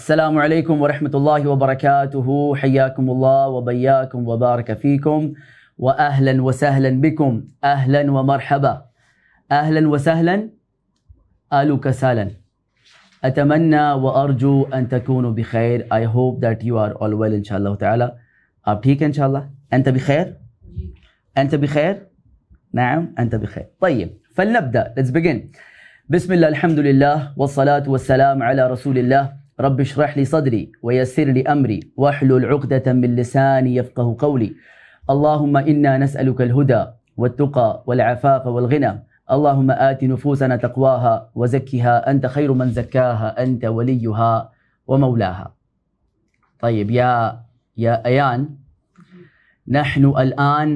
السلام علیکم ورحمۃ اللہ وبرکاتہ، حیاکم اللہ وبیاکم وبارک فیکم واہلا وسہلا بکم، اہلا ومرحبا، اہلا وسہلا، آلک سالا، اتمنى وارجو ان تكونوا بخیر. I hope that you are all well انشاءاللہ تعالی. آپ ٹھیک ہیں انشاءاللہ؟ انت بخیر؟ انت بخیر؟ نعم انت بخیر. طيب فلنبدأ. Let's begin. بسم الله الحمد لله والصلاة والسلام على رسول الله. رب اشرح لي صدري ويسر لي أمري واحلل عقدة من لساني يفقه قولي. اللهم إنا نسألك الهدى والتقى والعفاف والغنى. اللهم آت نفوسنا تقواها وزكها أنت خير من زكاها أنت وليها ومولاها. طيب يا أيان، نحن الآن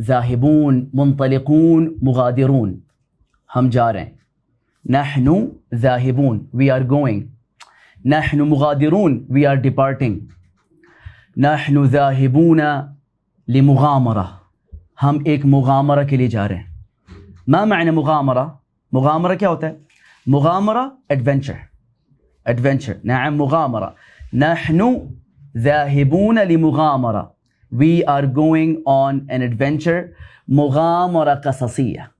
ذاهبون منطلقون مغادرون. ہم جا رہے ہیں. نحن ذاهبون we are going. نحن مغادرون we are departing. نحن ذاهبون لمغامرة، ہم ایک مغامرہ کے لیے جا رہے ہیں. ما معنی مغامرہ؟ مغامرہ کیا ہوتا ہے؟ مغامرہ adventure. نعم مغامرہ. نحن ذاهبون لمغامرة we are going on an adventure. مغامرة قصصية.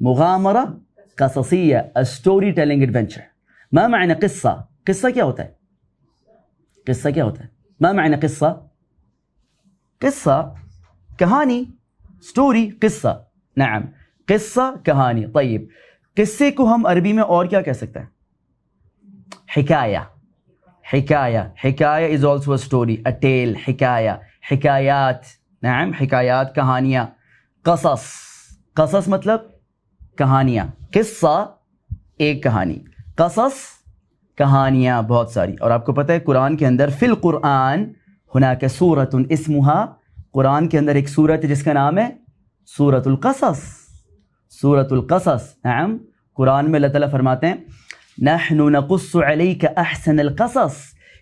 مغامرة قصصية a storytelling adventure. ما معنى قصة؟ قصة کیا ہوتا ہے؟ قصہ کیا ہوتا ہے؟ ما معنی قصہ؟ قصہ کہانی، سٹوری، قصہ. نعم قصہ کہانی. طيب قصے کو ہم عربی میں اور کیا کہہ سکتے ہیں؟ حکایہ. حکایہ is also a story, a tale. حکایہ، حکایات. نعم حکایات، کہانیاں. قصص مطلب کہانیاں. قصہ ایک کہانی، قصص کہانیاں بہت ساری. اور آپ کو پتہ ہے قرآن کے اندر فی القرآن ہناک سورۃ اسمہا، قرآن کے اندر ایک سورت ہے جس کا نام ہے سورۃ القصص. سورۃ القصص. نعم قرآن میں اللہ تعالیٰ فرماتے ہیں نحن نقص علیک احسن القصص،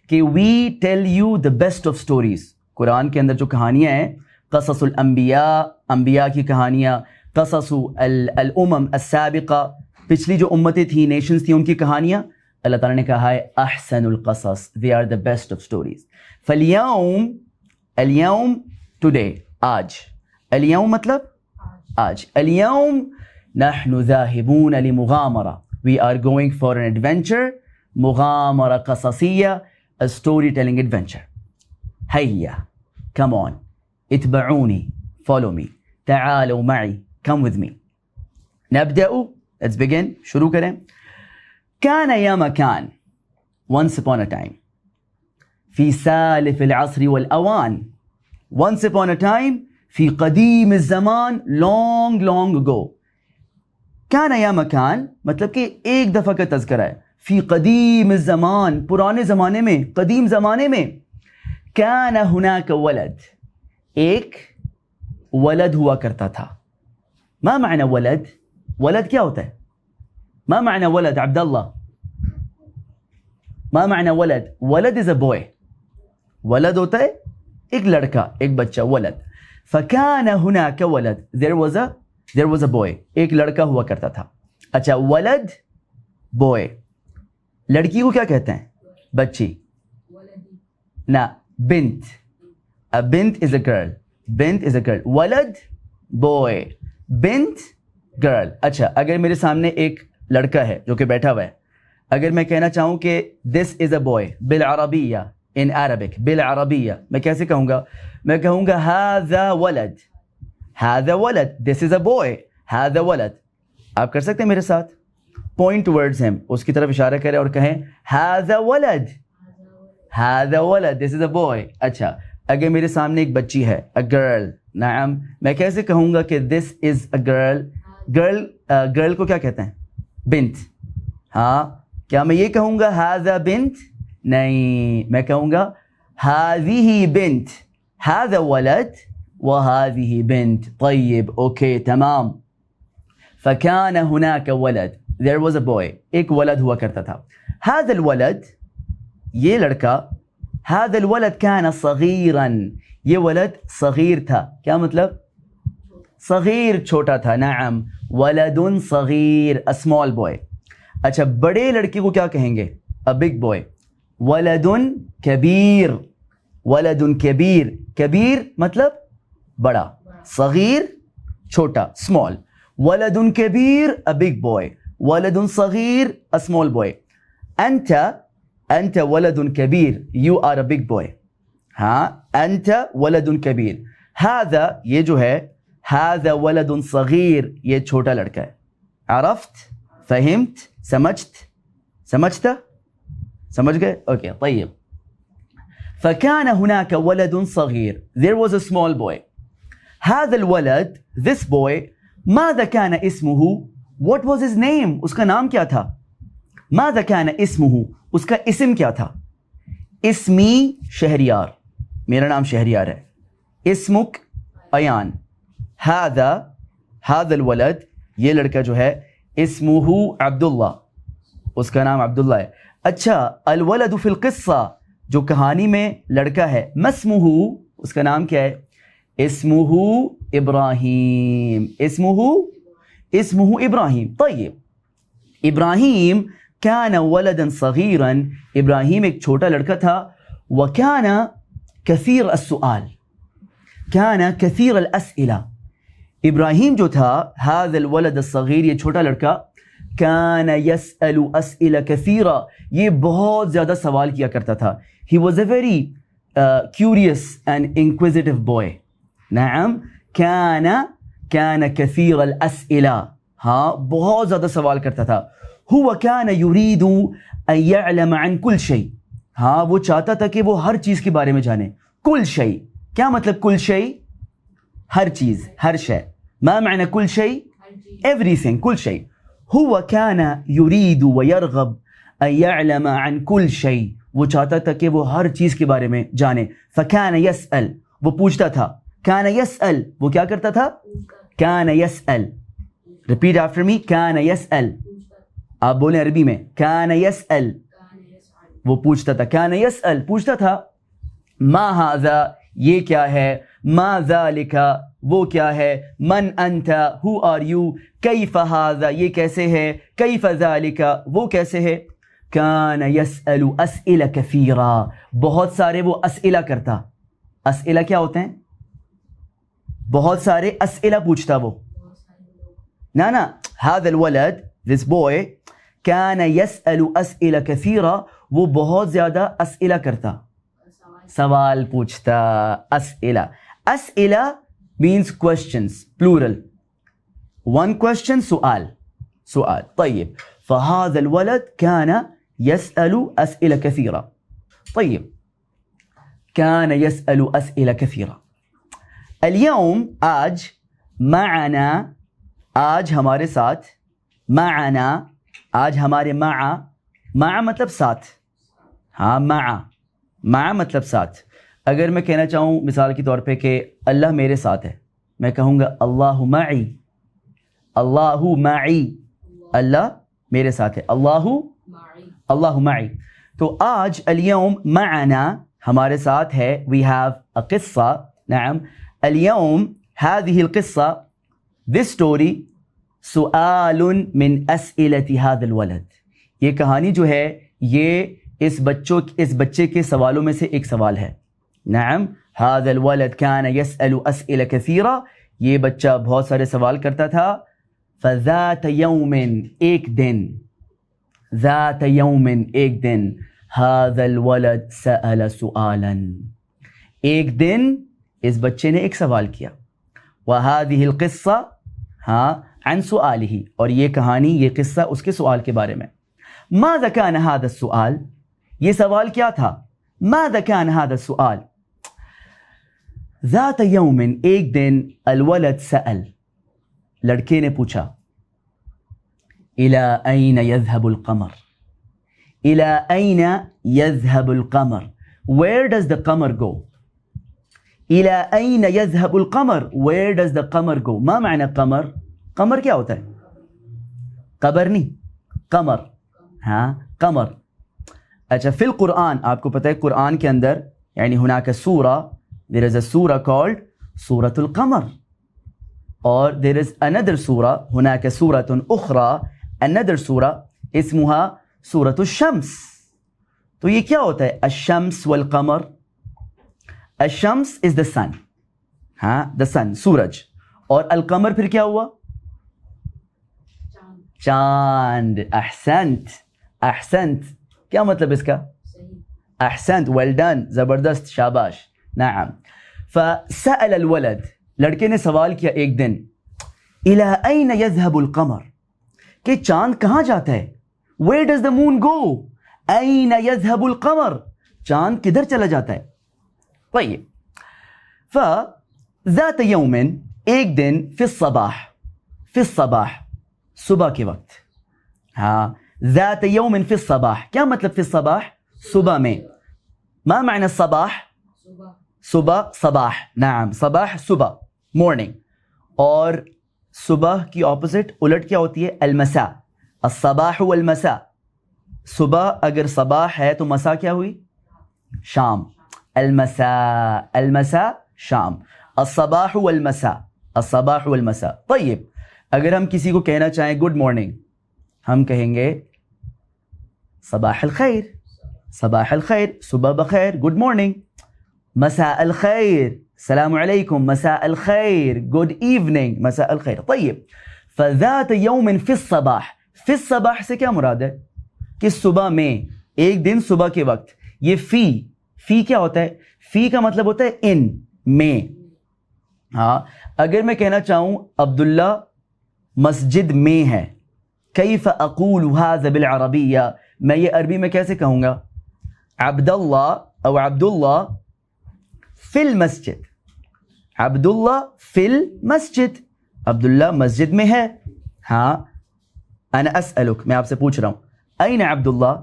کہ we tell you the best of stories. Quran کے اندر جو کہانیاں ہیں، قصص الانبیاء، انبیاء کی کہانیاں، قصص الامم السابقہ، پچھلی جو امتیں تھیں، نیشنز تھیں، ان کی کہانیاں. اللہ تعالیٰ نے کہا ہے احسن القصص، they are the best of stories. فَالْيَوْمِ، اليوم today، آج. اليوم مطلب آج. اليوم نحن ذاهبون لمغامرة we are going for an adventure. مغامرة قصصية a storytelling adventure. هيا come on، اتبعوني follow me، تعالوا معي come with me. نبدأ. let's begin. شروع کریں. كان يا مكان، once upon a time، في سالف العصر والأوان. once upon a time في قدیم الزمان، long ago. كان يا مكان مطلب کہ ایک دفعہ کا تذکرہ ہے. في قدیم الزمان، پرانے زمانے میں، قدیم زمانے میں. كان هناك ولد، ایک ولد ہوا کرتا تھا. ما معنی ولد؟ ولد کیا ہوتا ہے؟ ما معنى ولد عبد الله؟ ما معنى ولد؟ ولد is a boy. ولد ہوتا ہے ایک لڑکا، ایک بچہ، ولد. فكان هناك ولد، there was a boy، ایک لڑکا ہوا کرتا تھا. اچھا ولد boy، لڑکی کو کیا کہتے ہیں؟ بچی. نا بنت. a bint is a girl. بنت is a girl. ولد boy، بنت girl. اچھا اگر میرے سامنے ایک لڑکا ہے جو کہ بیٹھا ہوا ہے، اگر میں کہنا چاہوں کہ this is a boy بالعربیہ، in Arabic، بالعربیہ، میں کیسے کہوں گا؟ میں کہوں گا هذا ولد، هذا ولد، this is a boy، هذا ولد. آپ کر سکتے ہیں میرے ساتھ؟ point towards him، اس کی طرف اشارہ کریں اور کہیں هذا ولد، هذا ولد، this is a boy. اچھا اگر میرے سامنے ایک بچی ہے، a girl، نعم، میں کیسے کہوں گا کہ this is a girl؟ Girl کو کیا کہتے ہیں؟ بنت. ہاں کیا میں یہ کہوں گا هذا بنت؟ نہیں، میں کہوں گا هذه بنت، هذا ولد وهذه بنت. طيب اوکے تمام. فكان هناك ولد، there was a boy، ایک ولد ہوا کرتا تھا. هذا الولد، یہ لڑکا، هذا الولد كان صغيرا، یہ ولد صغیر تھا. کیا مطلب؟ صغیر چھوٹا تھا. نعم ولد صغیر، a small boy. اچھا بڑے لڑکی کو کیا کہیں گے؟ a big boy. ولد کبیر, ولد کبیر, کبیر مطلب بڑا, صغیر چھوٹا small. ولد کبیر a big boy, ولد صغیر a small boy. أنت ولد كبير, you are a big boy. ها أنت ولد كبير. هذا یہ جو ہے هذا ولد صغير, یہ چھوٹا لڑکا ہے. عرفت, فهمت, سمجھتا, سمجھ گئے؟ اوکے طيب. فكان هناك ولد صغير, there was a small boy. هذا الولد, this boy, ماذا كان اسمه, what was his name, اس کا نام کیا تھا؟ ماذا كان اسمه, اس کا اسم کیا تھا؟ اسمی شہریار, میرا نام شہریار ہے. اسمک ایان. هذا الولد, یہ لڑکا جو ہے, اسمہ عبداللہ, اس کا نام عبداللہ ہے. اچھا, الولد فی القصہ, جو کہانی میں لڑکا ہے, مسمہ, اس کا نام کیا ہے؟ اسمہ ابراہیم, اسمہ ابراہیم. طیب, ابراہیم كان ولدا صغيرا, ابراہیم ایک چھوٹا لڑکا تھا. وكان كثير السؤال, كان كثير الأسئلة. ابراہیم جو تھا, هذا الولد الصغير, یہ چھوٹا لڑکا, كان يسأل أسئلة كثيرة, یہ بہت زیادہ سوال کیا کرتا تھا. he was a very curious and inquisitive boy. نعم, كان كثير الأسئلة, ہاں بہت زیادہ سوال کرتا تھا. هو كان يريد أن يعلم عن كل شيء, ہاں وہ چاہتا تھا کہ وہ ہر چیز کے بارے میں جانے. كل شيء, کیا مطلب كل شيء؟ ہر چیز, ہر شے. ما معنى كل شيء؟ everything, كل شيء. هو كان يريد ويرغب أن يعلم عن كل شيء, وہ چاہتا تھا کہ وہ ہر چیز کے بارے میں جانے. فكان يسأل, وہ پوچھتا تھا. كان يسأل, وہ کیا کرتا تھا؟ كان يسأل. repeat after me, كان يسأل. آپ بولیں عربی میں, كان يسأل, وہ پوچھتا تھا. كان يسأل, پوچھتا تھا. ما هذا, یہ کیا ہے؟ ما ذلك, وہ کیا ہے؟ من انت, who are you? كيف هذا, یہ کیسے ہے؟ كيف ذلك, وہ کیسے ہے؟ كان يسأل أسئلة كثيرة, بہت سارے وہ اسئلہ کرتا. اسئلہ کیا ہوتے ہیں؟ بہت سارے اسئلہ پوچھتا وہ. نا هذا الولد, this boy, كان يسأل أسئلة كثيرة, وہ بہت زیادہ اسئلہ کرتا, سوال پوچھتا. اسئلہ, اسئلہ means questions, plural. one question, سؤال. طيب, فهذا الولد كان يسأل أسئلة كثيرة. طيب, كان يسأل أسئلة كثيرة. اليوم, آج, معنا, آج ہمارے ساتھ, معنا, آج ہمارے مع مطلب ساتھ, ہاں مع مطلب ساتھ. اگر میں کہنا چاہوں مثال کے طور پہ کہ اللہ میرے ساتھ ہے, میں کہوں گا اللہ معی, اللہ معی, اللہ میرے ساتھ ہے, اللہ معی. تو آج اليوم معنا, ہمارے ساتھ ہے, we have a قصہ. نعم, اليوم هذه القصة, this story, سؤال من أسئلة هذا الولد, یہ کہانی جو ہے یہ اس بچے کے سوالوں میں سے ایک سوال ہے. نعم, هذا الولد كان يسأل أسئلة كثيرة, یہ بچہ بہت سارے سوال کرتا تھا. فذات يوم, ایک دن, ذات يوم, ایک دن, هذا الولد سأل سؤالا, ایک دن اس بچے نے ایک سوال کیا. وهذه القصة, ہاں, عن سؤاله, اور یہ کہانی, یہ قصہ اس کے سوال کے بارے میں. ماذا كان هذا السؤال, یہ سوال کیا تھا؟ ماذا كان هذا السؤال؟ ذات يوم, ایک دن, الولد سأل, لڑکے نے پوچھا. إلى أين يذهب القمر, إلى أين يذهب القمر, where does the Qamar go? إلى أين يذهب القمر, where does the Qamar go? ما معنى قمر؟ قمر کیا ہوتا ہے؟ قبر نہیں, قمر, ہاں قمر. اچھا, فی القرآن, آپ کو پتہ ہے قرآن کے اندر یعنی هناك سورة, there is a surah called سورة القمر, اور there is another surah, هناك سورة أخرى, another surah اسمها سورة الشمس. تو یہ کیا ہوتا ہے الشمس والقمر؟ الشمس از دا سن، ہاں دا سن سورج، اور القمر پھر کیا ہوا؟ چاند. احسنت احسنت، کیا مطلب اس کا؟ احسنت، ویل ڈن، زبردست، شاباش. نعم. فسأل الولد، لڑکے نے سوال کیا ایک دن، الى این یذهب القمر، کہ چاند کہاں جاتا ہے؟ where does the moon go؟ این یذهب القمر، چاند کدھر چلا جاتا ہے؟ طيب. فذات یوم، ایک دن، فی الصباح، فی الصباح، صبح کے وقت. ہاں، ذات یوم فی الصباح، کیا مطلب فی الصباح؟ صبح میں. ما معنی الصباح؟ صبح، صباح. نعم، صباح صبح، مورننگ. اور صبح کی اپوزٹ الٹ کیا ہوتی ہے؟ المساء. الصباح والمساء، صبح اگر صباح ہے تو مساء کیا ہوئی؟ شام. المساء، المساء شام. الصباح والمساء، الصباح والمساء. طيب، اگر ہم کسی کو کہنا چاہیں گڈ مارننگ، ہم کہیں گے صباح الخیر، صباح الخیر، صبح بخیر، گڈ مارننگ. مساء الخیر، السلام علیکم، مساء الخیر، گڈ ایوننگ، مساء الخیر. طيب، فذات یوم فی الصباح، فی الصباح سے کیا مراد ہے؟ کہ صبح میں، ایک دن صبح کے وقت. یہ فی کیا ہوتا ہے؟ فی کا مطلب ہوتا ہے ان، میں. ہاں، اگر میں کہنا چاہوں عبداللہ مسجد میں ہے، کیف اقول ھذا بالعربیہ، میں یہ عربی میں کیسے کہوں گا؟ عبداللہ او عبداللہ فی المسجد، عبداللہ فی المسجد، عبداللہ مسجد میں ہے. ہاں، انا اسألک، میں آپ سے پوچھ رہا ہوں، این عبداللہ،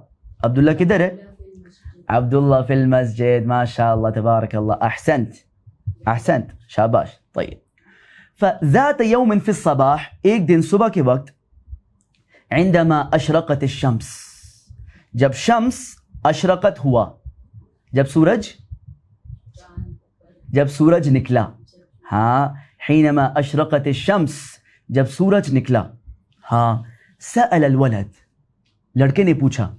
عبداللہ کدھر ہے؟ عبداللہ فی المسجد. ما شاء اللہ، تبارک اللہ، احسنت احسنت، شاباش. طيب، فذات یوم فی الصباح، ایک دن صبح کے وقت، عندما اشرقت الشمس، جب شمس اشرقت ہوا، جب سورج نکلا. ہاں، حینما اشرقت الشمس، جب سورج نکلا. ہاں، سأل الولد، لڑکے نے پوچھا.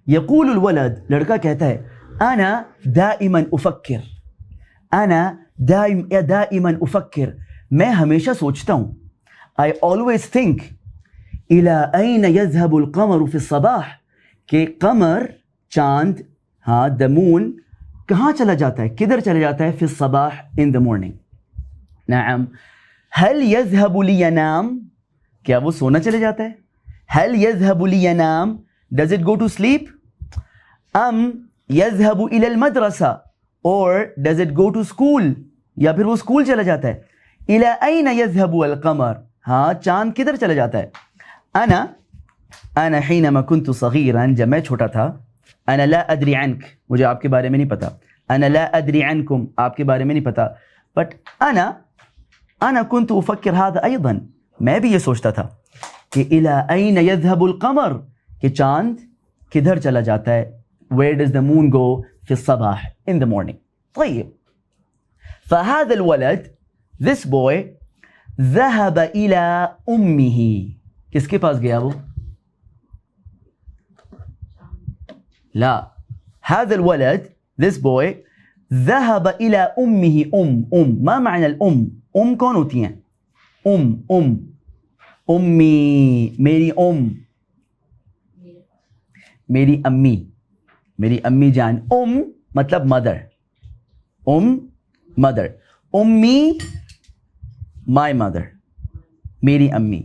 یقول الولد، لڑکا کہتا ہے، انا دائما افکر، انا دائما افکر، میں ہمیشہ سوچتا ہوں، I always think، الى این یذهب القمر فی الصباح، کہ قمر، چاند، ہاں the moon، کہاں چلا جاتا ہے، کدھر چلا جاتا ہے؟ فی الصباح، in the morning. نعم. هل يذهب لینام، کیا وہ سونا چلے جاتا ہے؟ هل يذهب لینام، does it go to sleep؟ ام يذهب الى المدرسہ، or does it go to school، یا پھر وہ اسکول چلا جاتا ہے؟ الى این یذهب القمر، ہاں چاند کدھر چلا جاتا ہے؟ انا حینما كنت صغیرا، جب میں چھوٹا تھا، انا لا ادری عنک، مجھے آپ کے بارے میں نہیں پتا، انا لا ادری عنکم، آپ کے بارے میں نہیں پتا، بٹ انا كنت افکر هذا ایضا، میں بھی یہ سوچتا تھا کہ الى این یذهب القمر، کہ چاند کدھر چلا جاتا ہے؟ where does the moon go؟ في الصباح، in the morning. طيب، فهذا الولد، this boy، ذهب إلى أمه، کس کے پاس گیا وہ؟ لا، هذا الولد، this boy، ذهب إلى أمه. ما معنى الأم؟ کون ہوتی ہیں؟ أمي، میری میری امی جان. مطلب مدر، مدر. امی، مائی مدر، میری امی.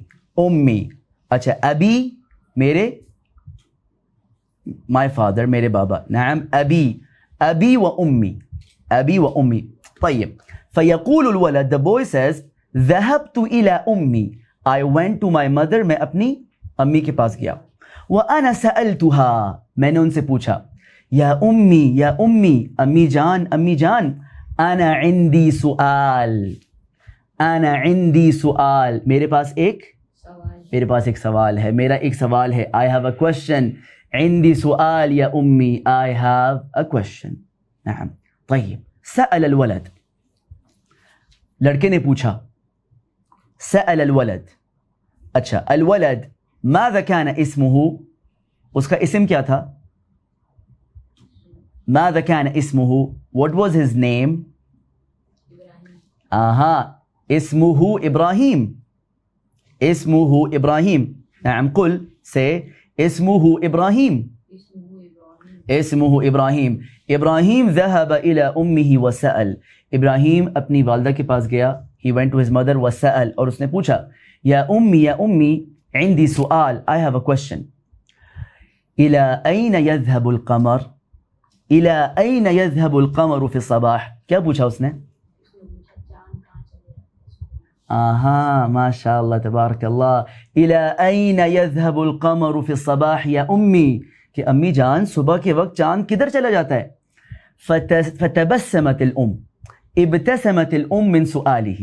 اچھا، ابی، میرے، مائی فادر، میرے بابا. نعم، ابی و امی. طيب، فيقول الولد، the boy says، ذهبت إلى أمي، I went to my mother، میں اپنی امی کے پاس گیا. وأنا سألتها، میں نے ان سے پوچھا، یا امی، امی جان، انا عندي سؤال، میرے پاس ایک سوال ہے، میرا ایک سوال ہے. I have a question، عندي سؤال یا امی، I have a question. نعم. طيب، سأل الولد، لڑکے نے پوچھا. سأل الولد، اچھا، الولد ماذا كان اسمه، اس کا اسم کیا تھا؟ ماذا كان اسمه, what was his name. اسمه إبراهيم. اسمه إبراهيم. نعم قل say اسمه إبراهيم. اسمه إبراهيم. إبراهيم ذهب إلى أمه وسأل. إبراهيم اپنی والدہ کے پاس گیا. he went to his mother وسأل, اور اس نے پوچھا یا أمي عندي سؤال, I have a question. إلى أين يذهب القمر. إلى أين يذهب القمر في الصباح. کیا پوچھا اس نے؟ ما شاء الله تبارك الله. إلى أين يذهب القمر في الصباح يا أمي, کہ امی جان صبح کے وقت چاند کدھر چلا جاتا ہے؟ فتبسمت الأم. ابتسمت الأم من سؤاله.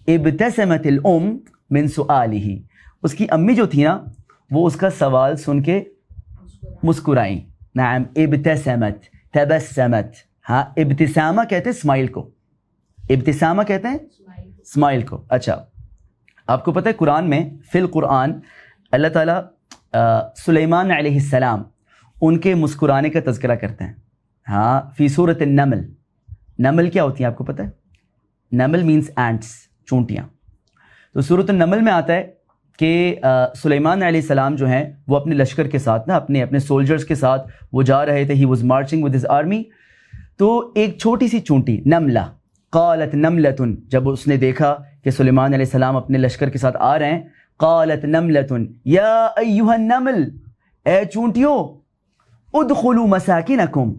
ابتسمت الأم من سؤاله. اس کی امی جو تھی نا وہ اس کا سوال سن کے مسکرائیں. نعم ابتسمت تبسمت. ہاں ابتسامہ کہتے ہیں اسمائل کو. ابتسامہ کہتے ہیں اسمائل کو. اچھا آپ کو پتہ ہے قرآن میں فی القرآن اللہ تعالیٰ سلیمان علیہ السلام ان کے مسکرانے کا تذکرہ کرتے ہیں. ہاں فی سورۃ النمل. نمل کیا ہوتی ہیں آپ کو پتہ ہے؟ نمل مینس اینٹس, چونٹیاں. تو سورۃ النمل میں آتا ہے کہ سلیمان علیہ السلام جو ہیں وہ اپنے لشکر کے ساتھ نا اپنے سولجرز کے ساتھ وہ جا رہے تھے. He was marching with his army. تو ایک چھوٹی سی چونٹی نملہ, قالت نملۃ, جب اس نے دیکھا کہ سلیمان علیہ السلام اپنے لشکر کے ساتھ آ رہے ہیں, قالت نملۃ یا ایھا النمل, اے چونٹیوں, ادخلوا مساکنکم,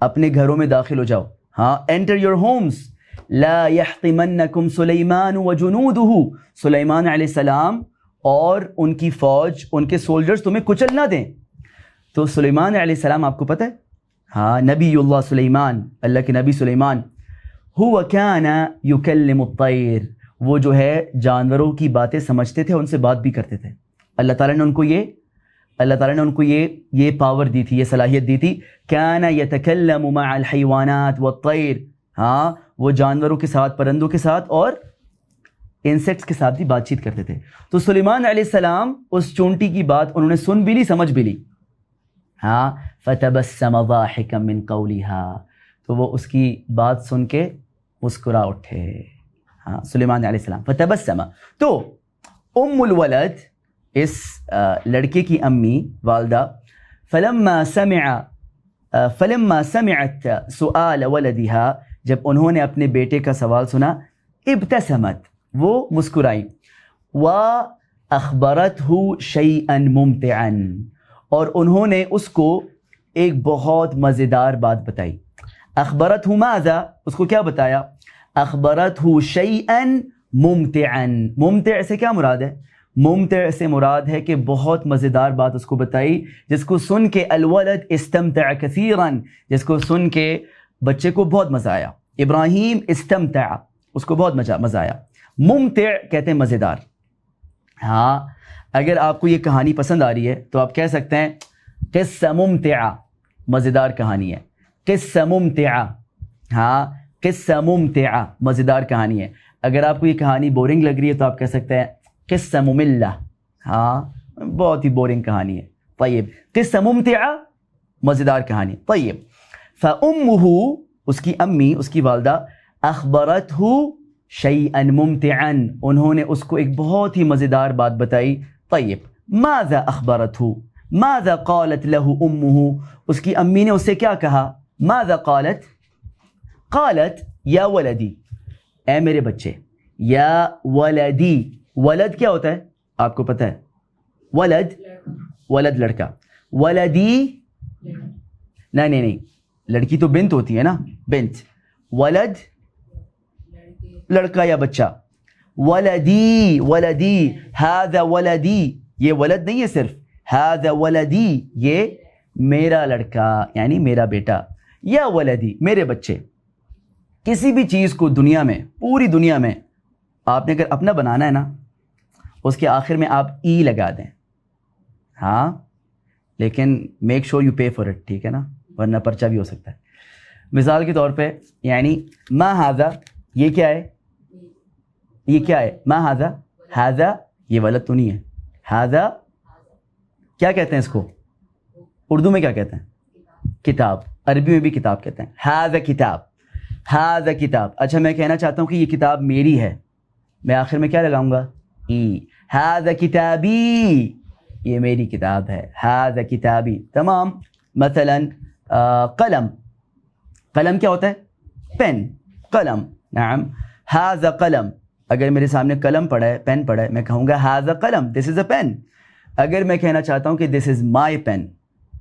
اپنے گھروں میں داخل ہو جاؤ. ہاں انٹر یور ہومز. لا یحطمنکم سلیمان وجنودہ, سلیمان علیہ السلام اور ان کی فوج, ان کے سولجرز تمہیں کچل نہ دیں. تو سلیمان علیہ السلام آپ کو پتہ ہے, ہاں نبی اللہ سلیمان, اللہ کے نبی سلیمان, هو كان يكلم الطير, وہ جو ہے جانوروں کی باتیں سمجھتے تھے, ان سے بات بھی کرتے تھے. اللہ تعالیٰ نے ان کو یہ پاور دی تھی, یہ صلاحیت دی تھی. كان يتكلم مع الحيوانات والطير, ہاں وہ جانوروں کے ساتھ, پرندوں کے ساتھ اور انسیکٹس کے ساتھ بھی بات چیت کرتے تھے. تو سلیمان علیہ السلام اس چونٹی کی بات انہوں نے سن بھی لی, سمجھ بھی لی. ہاں فتبسم ضاحكا من قولها, تو وہ اس کی بات سن کے مسکرا اٹھے. ہاں سلیمان علیہ السلام. فتبسم, تو ام الولد, اس لڑکے کی امی والدہ, فلما سمعت سؤال ولدها, جب انہوں نے اپنے بیٹے کا سوال سنا, ابتسمت, وہ مسکرائی. واخبرته شيئا ممتعا, اور انہوں نے اس کو ایک بہت مزیدار بات بتائی. اخبرته ماذا, اس کو کیا بتایا؟ اخبرته شيئا ممتعا. ممتع سے کیا مراد ہے؟ ممتع سے مراد ہے کہ بہت مزیدار بات اس کو بتائی, جس کو سن کے الولد استمتع کثیرا, جس کو سن کے بچے کو بہت مزہ آیا. ابراہیم استمتع, اس کو بہت مزہ آیا. ممتع کہتے ہیں مزیدار. ہاں اگر آپ کو یہ کہانی پسند آ رہی ہے تو آپ کہہ سکتے ہیں قصہ ممتعہ, مزیدار کہانی ہے. قصہ ممتعہ, ہاں قصہ ممتعہ, مزیدار کہانی ہے. اگر آپ کو یہ کہانی بورنگ لگ رہی ہے تو آپ کہہ سکتے ہیں قصہ مملہ, ہاں بہت ہی بورنگ کہانی ہے. طیب, قصہ ممتعہ, مزیدار کہانی. طیب, فأمہ, اس کی امی, اس کی والدہ, اخبرتہ شیئا ممتعا, انہوں نے اس کو ایک بہت ہی مزیدار بات بتائی. طیب, ماذا اخبرتہ, ماذا قالت له امہ, اس کی امی نے اس سے کیا کہا؟ ماذا قالت, قالت یا ولدی, اے میرے بچے. یا ولدی, ولد کیا ہوتا ہے آپ کو پتہ ہے؟ ولد لڑکا. ولدی نہیں, لڑکی تو بنت ہوتی ہے نا, بنت. ولد لڑکا یا بچہ. ولدی, هذا ولدی, یہ ولد نہیں ہے صرف, هذا ولدی, یہ میرا لڑکا یعنی میرا بیٹا. یا ولدی, میرے بچے. کسی بھی چیز کو دنیا میں, پوری دنیا میں آپ نے اگر اپنا بنانا ہے نا, اس کے آخر میں آپ ای لگا دیں, ہاں لیکن make sure you pay for it, ٹھیک ہے نا, ورنہ پرچہ بھی ہو سکتا ہے. مثال کے طور پہ یعنی ما ہاذا, یہ کیا ہے؟ یہ کیا ہے؟ ما ہاذا, ہاذا یہ ولد تو نہیں ہے. ہاذا کیا کہتے ہیں اس کو اردو میں, کیا کہتے ہیں؟ کتاب. عربی میں بھی کتاب کہتے ہیں. ہاذا کتاب, ہاذا کتاب. اچھا میں کہنا چاہتا ہوں کہ یہ کتاب میری ہے, میں آخر میں کیا لگاؤں گا؟ ای. ہاذا کتابی, یہ میری کتاب ہے. ہاذا کتابی. تمام. مثلا قلم, قلم کیا ہوتا ہے؟ پین. قلم. نعم. ہاذا قلم, اگر میرے سامنے قلم پڑا ہے, پین پڑا ہے, میں کہوں گا ہاذا قلم, دس از اے پین. اگر میں کہنا چاہتا ہوں کہ دس از مائی پین,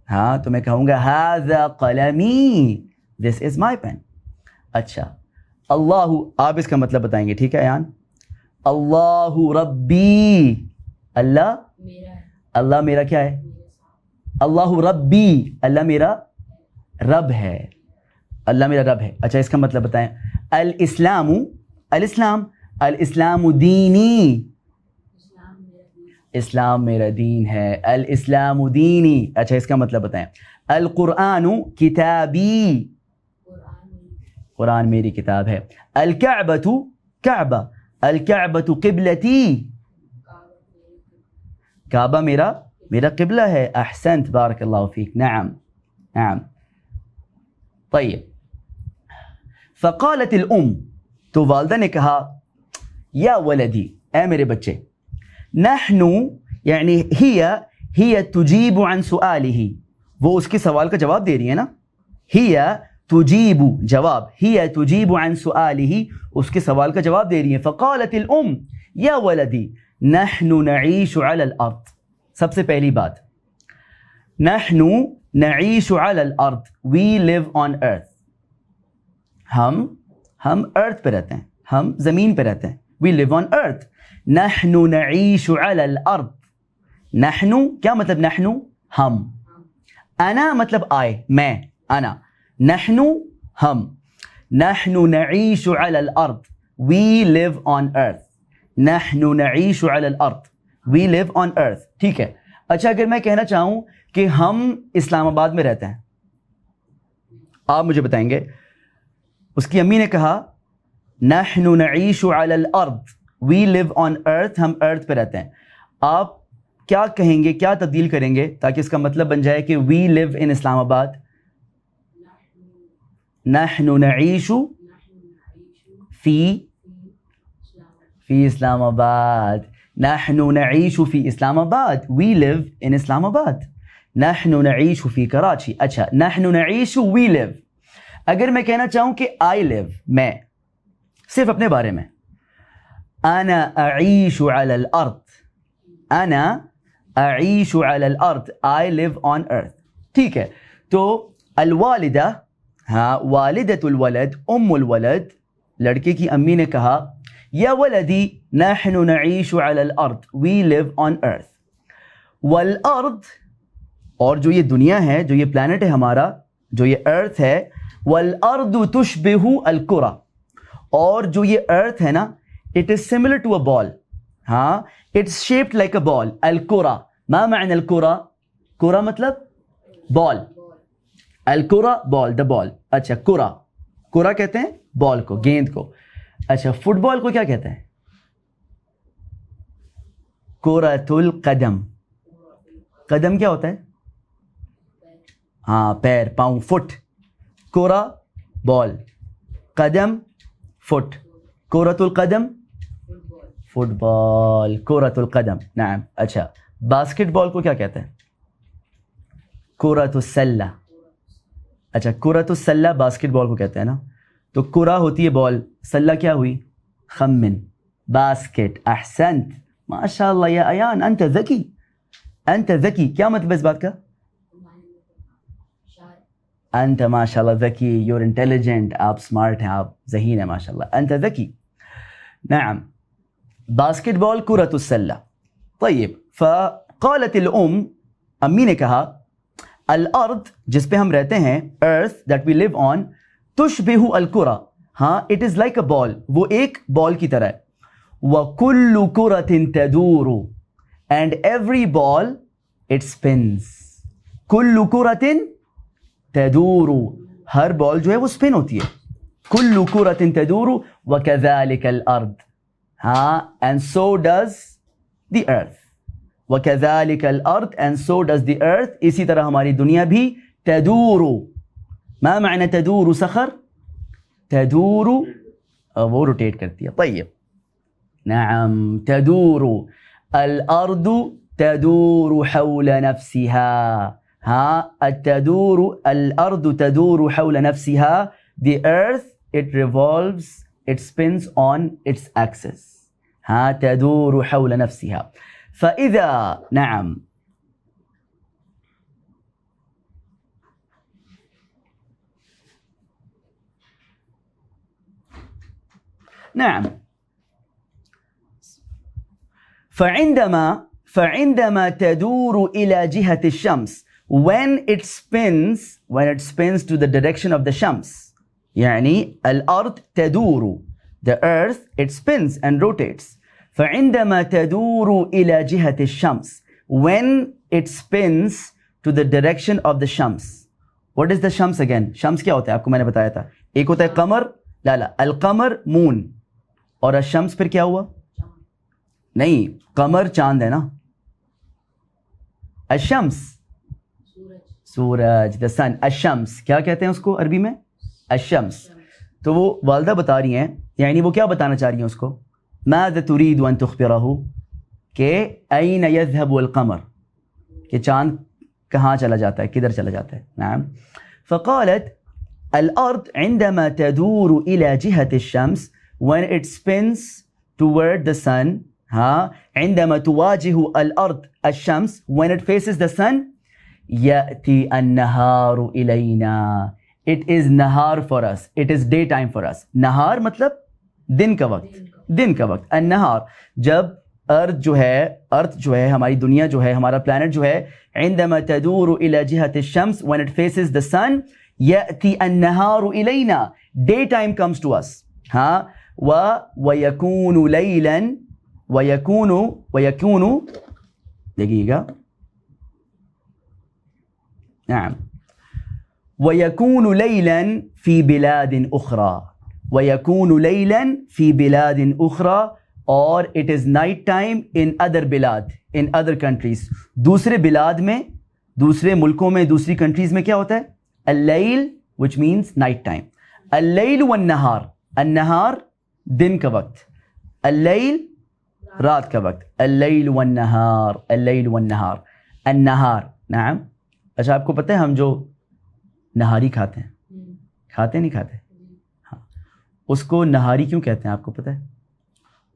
ہاں تو میں کہوں گا ہاذا قلمی, دس از مائی پین. اچھا اللہ, آپ اس کا مطلب بتائیں گے, ٹھیک ہے ایان؟ اللہ ربی, اللہ اللہ میرا کیا ہے؟ اللہ ربی, اللہ میرا رب ہے, اللہ میرا رب ہے. اچھا اس کا مطلب بتائیں. الاسلام, الاسلام, الاسلام دینی, اسلام میرا دین ہے. الاسلام دینی. اچھا اس کا مطلب بتائیں. القرآن کتابی, قرآن میری کتاب ہے. الکعبۃ, کعبہ, الکعبۃ قبلتی, کعبہ میرا قبلہ ہے. احسنت, بارک اللہ فیک. نعم نعم. طیب. فقالت الام, تو والدہ نے کہا, یا ولدی, اے میرے بچے, نحن یعنی ہی تجیب عن سؤالہ, وہ اس کے سوال کا جواب دے رہی ہے نا. ہی تجیب, جواب, ہی تجیب عن سؤالہ, اس کے سوال کا جواب دے رہی ہے. فقالت الام یا ولدی نحن نعیش علی الارض. سب سے پہلی بات, نحن نعیش علی الارض, we live on earth. ہم ارتھ پہ رہتے ہیں, ہم زمین پہ رہتے ہیں. we live on earth. نحن نعیش علی الارض. نحن کیا مطلب؟ نحن ہم. انا مطلب آئے, میں, انا. نحن ہم. نحن نعیش علی الارض, we live on earth. نحن نعیش علی الارض, we live on earth. ٹھیک ہے. اچھا اگر میں کہنا چاہوں کہ ہم اسلام آباد میں رہتے ہیں, آپ مجھے بتائیں گے. اس کی امی نے کہا نحن نعیش علی الارض, we live on earth, ہم ارتھ پہ رہتے ہیں. آپ کیا کہیں گے, کیا تبدیل کریں گے تاکہ اس کا مطلب بن جائے کہ we live in اسلام آباد؟ نحن نعیش فی اسلام آباد. نحن نعیش فی اسلام آباد, we live in اسلام آباد. نحن نعیش فی کراچی. اچھا نحن نعیش, we live. اگر میں کہنا چاہوں کہ I live, میں, صرف اپنے بارے میں, انا اعیش علی الارض, انا اعیش علی الارض, I live on earth. ٹھیک ہے. تو الوالدہ, ہاں, والدۃ الولد, ام الولد, لڑکے کی امی نے کہا یا ولدی نحن نعیش علی الارض, we live on earth. والارض, اور جو یہ دنیا ہے, جو یہ پلانٹ ہے ہمارا, جو یہ ارتھ ہے, والارض تشبہ الکرہ, اور جو یہ ارتھ ہے نا, it is similar to a ball. ہاں, it's shaped like a ball. الکرہ, ما معنی الکرہ؟ کرہ مطلب بال, الکرہ بال, the ball. اچھا کرہ, کرہ کہتے ہیں بال کو, گیند کو. اچھا فٹ بال کو کیا کہتے ہیں؟ کرۃ القدم. قدم کیا ہوتا ہے؟ ہاں پیر, پاؤں, فٹ. کرہ بال, قدم فٹ, کرۃ القدم فٹ بال, کرۃ القدم. نعم. اچھا باسکٹ بال کو کیا کہتے ہیں؟ کرۃ السلہ. اچھا کرۃ السلہ باسکٹ بال کو کہتے ہیں نا. تو کرہ ہوتی ہے بال, سلہ کیا ہوئی؟ خمن, باسکٹ. احسنت, ماشاء اللہ یا ایان, انت ذکی, انت ذکی. کیا مطلب اس بات کا؟ انت ماشاء اللہ ذکی, یور انٹیلیجنٹ, آپ سمارٹ ہیں, آپ ذہین ہیں ماشاء اللہ, انت ذکی. نعم, باسکٹ بال کرۃ السلہ. طیب. فقالت الام, امی نے کہا الارض, جس پہ ہم رہتے ہیں, ارتھ that we live on, تشبہ الکرہ, ہاں it is like a ball, وہ ایک بال کی طرح ہے. وَكُلُّ كُرَةٍ تَدُورُ, and every ball it spins. كُلُّ كُرَةٍ تَدُورُ, ہر بال جو ہے وہ اسپن ہوتی ہے. كُلُّ كُرَةٍ تَدُورُ وَكَذَلِكَ الْأَرْض, ہاں, and so does the earth. وَكَذَلِكَ الْأَرْض, and so does the earth, اسی طرح ہماری دنیا بھی, تَدُورُ, ما معنى تدور صخر؟ تدور وہ روٹیٹ کرتی ہے. طيب نعم تدور الأرض تدور حول نفسها. ها تدور الأرض تدور حول نفسها. The earth it revolves, it spins on its axis. ها تدور حول نفسها. فإذا نعم نعم فعندما تدور إلى جهة الشمس, when it spins to the direction of the شمس, يعني الأرض تدور, the earth it spins and rotates. فعندما تدور إلى جهة الشمس, when it spins to the direction of the Shams. What is the Shams again? شمس کیا ہوتا ہے؟ آپ کو میں نے بتایا تھا, ایک ہوتا ہے قمر, لا القمر مون, اور الشمس پھر کیا ہوا؟ نہیں, قمر چاند ہے نا, الشمس سورج, the sun. الشمس کیا کہتے ہیں اس کو عربی میں؟ الشمس. تو وہ والدہ بتا رہی ہیں, یعنی وہ کیا بتانا چاہ رہی ہیں اس کو؟ ماذا تريد ان تخبره کہ اين يذهب القمر, کہ چاند کہاں چلا جاتا ہے, کدھر چلا جاتا ہے. نعم. فقالت الارض عندما تدور الى جهة الشمس, when it spins toward the sun. ها عندما تواجه الارض الشمس, when it faces the sun. يأتي النهار إلينا, it is نهار for us, it is daytime for us. نهار مطلب دن کا وقت, دن کا وقت. النهار جب ارض جو ہے ہماری دنیا جو ہے, ہمارا پلانٹ جو ہے, عندما تدور الى جهة الشمس, when it faces the sun. يأتي النهار إلينا, daytime comes to us. ها ويكون ليلا, ويكون دقيقة. نعم ويكون ليلا في بلاد أخرى, ويكون ليلا في بلاد أخرى, اور it is night time in other بلاد, in other countries. دوسرے بلاد میں, دوسرے ملکوں میں, دوسری کنٹریز میں کیا ہوتا ہے؟ اللیل, which means night time. اللیل والنہار, النہار دن کا وقت, اللیل رات کا وقت. اللیل والنہار, اللیل والنہار, النہار. نعم. اچھا آپ کو پتہ ہے ہم جو نہاری کھاتے ہیں, کھاتے نہیں کھاتے؟ ہاں, اس کو نہاری کیوں کہتے ہیں آپ کو پتہ ہے؟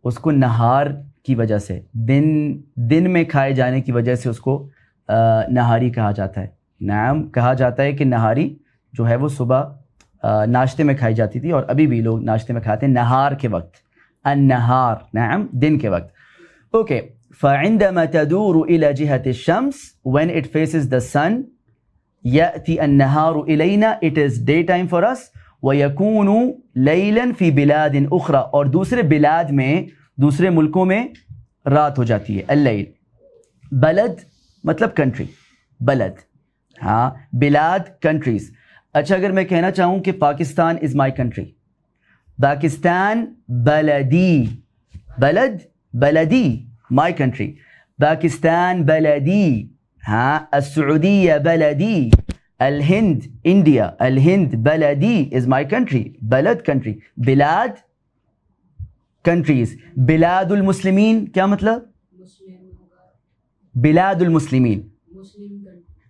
اس کو نہار کی وجہ سے, دن میں کھائے جانے کی وجہ سے اس کو نہاری کہا جاتا ہے. نعم کہا جاتا ہے کہ نہاری جو ہے وہ صبح ناشتے میں کھائی جاتی تھی, اور ابھی بھی لوگ ناشتے میں کھاتے ہیں نہار کے وقت. النہار نعم دن کے وقت. اوکے. فعندما تدور إلى جهة الشمس, when it faces the sun. يأتي النهار إلينا, it is daytime for us. ويكون ليلا في بلاد أخرى, اور دوسرے بلاد میں, دوسرے ملکوں میں رات ہو جاتی ہے. اللیل. بلد مطلب کنٹری, بلد. ہاں بلاد کنٹریز. اچھا اگر میں کہنا چاہوں کہ پاکستان از مائی کنٹری, پاکستان بلدی, بلد بلدی مائی کنٹری, پاکستان بلدی. ہاں السعودیہ بلدی, الہند India, Alhind بلدی is my country, بلد کنٹری. بلاد کنٹریز. بلاد المسلمین کیا مطلب؟ بلاد المسلمین,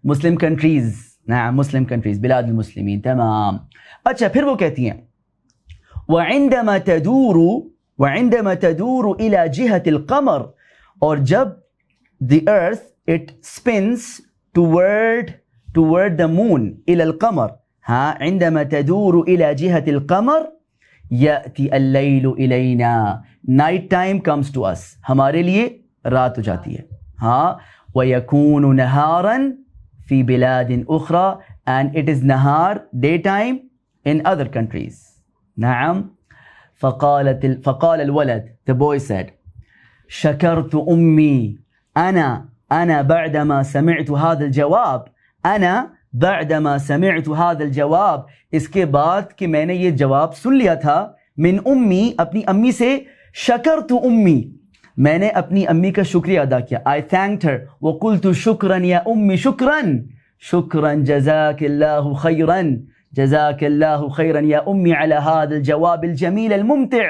مسلم کنٹریز. نعم مسلم کنٹریز, بلاد المسلمین. تمام. اچھا پھر وہ کہتی ہیں وعندما تدور الى جهة القمر, اور جب the earth it spins toward the moon الى القمر. ها عندما تدور الى جهة القمر يأتي الليل إلينا, night time comes to us, ہمارے لیے رات ہو جاتی ہے. ہاں ويكون نهارا في بلاد أخرى, and it is نهار daytime in other countries. نعم. فقال الولد, the boy said, شكرت أمي أنا بعدما سمعت هذا الجواب, أنا بعدما سمعت هذا الجواب, اس کے بعد کہ میں نے یہ جواب سن لیا تھا, من أمي اپنی امی سے, شکرت أمي میں نے اپنی امی کا شکریہ ادا کیا. I thanked her. وقلت شکرا یا امی, شکرا جزاک اللہ خیرا, جزاک اللہ خیرا یا امی علی هذا الجواب الجمیل الممتع.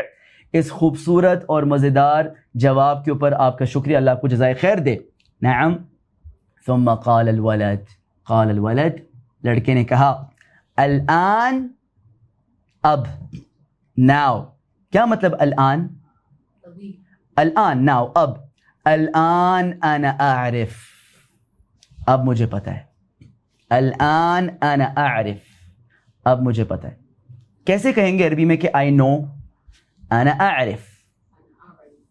اس خوبصورت اور مزیدار جواب کے اوپر آپ کا شکریہ، اللہ کو جزائے خیر دے. نعم. ثم قال الولد لڑکے نے کہا الآن، اب. now کیا مطلب الآن؟ الآن now اب. الآن انا اعرف، اب مجھے پتہ ہے. الآن انا اعرف، اب مجھے پتہ ہے. کیسے کہیں گے عربی میں کہ I know؟ انا اعرف،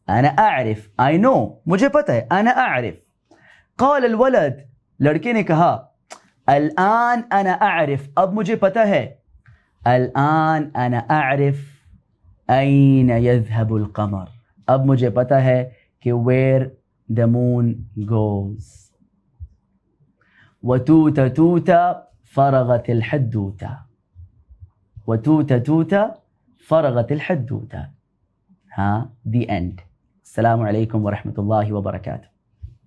انا اعرف I know، مجھے پتہ ہے. انا اعرف. قال الولد، لڑکے نے کہا الآن انا اعرف، اب مجھے پتہ ہے. الآن انا اعرف این یذهب القمر، اب مجھے پتہ ہے کہ where the moon goes. وتوت توت فرغت الحدوتة، وتوت توت فرغت الحدوتة. the end. السلام علیکم ورحمۃ اللہ وبرکاتہ.